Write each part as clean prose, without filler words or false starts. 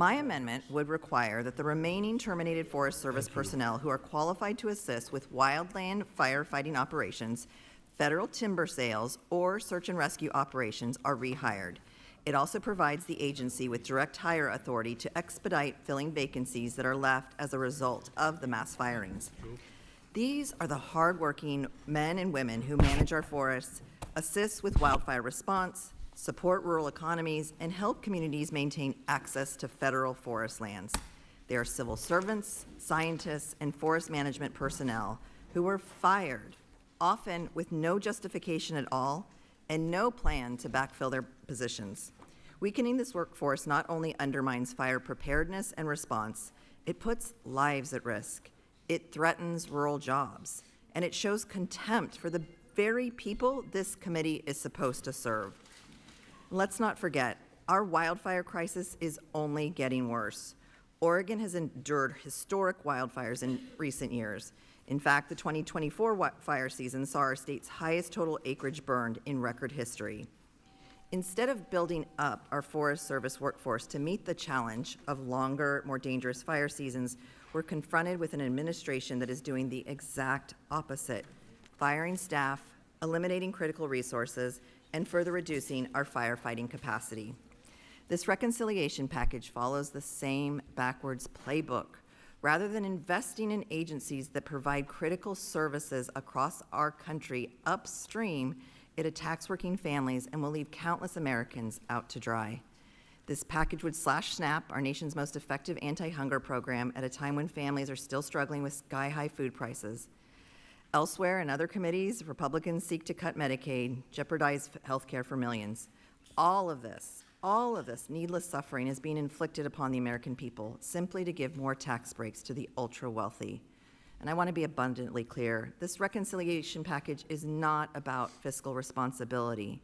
My amendment would require that the remaining terminated Forest Service personnel who are qualified to assist with wildland firefighting operations, federal timber sales, or search and rescue operations are rehired. It also provides the agency with direct hire authority to expedite filling vacancies that are left as a result of the mass firings. These are the hardworking men and women who manage our forests, assist with wildfire response, support rural economies, and help communities maintain access to federal forest lands. They are civil servants, scientists, and forest management personnel who were fired, often with no justification at all and no plan to backfill their positions. Weakening this workforce not only undermines fire preparedness and response, it puts lives at risk, it threatens rural jobs, and it shows contempt for the very people this committee is supposed to serve. Let's not forget, our wildfire crisis is only getting worse. Oregon has endured historic wildfires in recent years. In fact, the 2024 fire season saw our state's highest total acreage burned in record history. Instead of building up our Forest Service workforce to meet the challenge of longer, more dangerous fire seasons, we're confronted with an administration that is doing the exact opposite, firing staff, eliminating critical resources, and further reducing our firefighting capacity. This reconciliation package follows the same backwards playbook. Rather than investing in agencies that provide critical services across our country upstream, it attacks working families and will leave countless Americans out to dry. This package would slash SNAP, our nation's most effective anti-hunger program, at a time when families are still struggling with sky-high food prices. Elsewhere in other committees, Republicans seek to cut Medicaid, jeopardize health care for millions. All of this needless suffering is being inflicted upon the American people simply to give more tax breaks to the ultra-wealthy. And I want to be abundantly clear, this reconciliation package is not about fiscal responsibility.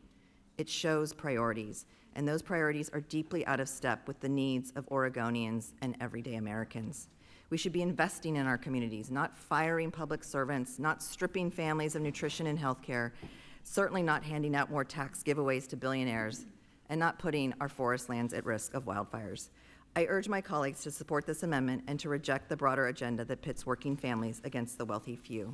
It shows priorities, and those priorities are deeply out of step with the needs of Oregonians and everyday Americans. We should be investing in our communities, not firing public servants, not stripping families of nutrition and health care, certainly not handing out more tax giveaways to billionaires, and not putting our forest lands at risk of wildfires. I urge my colleagues to support this amendment and to reject the broader agenda that pits working families against the wealthy few.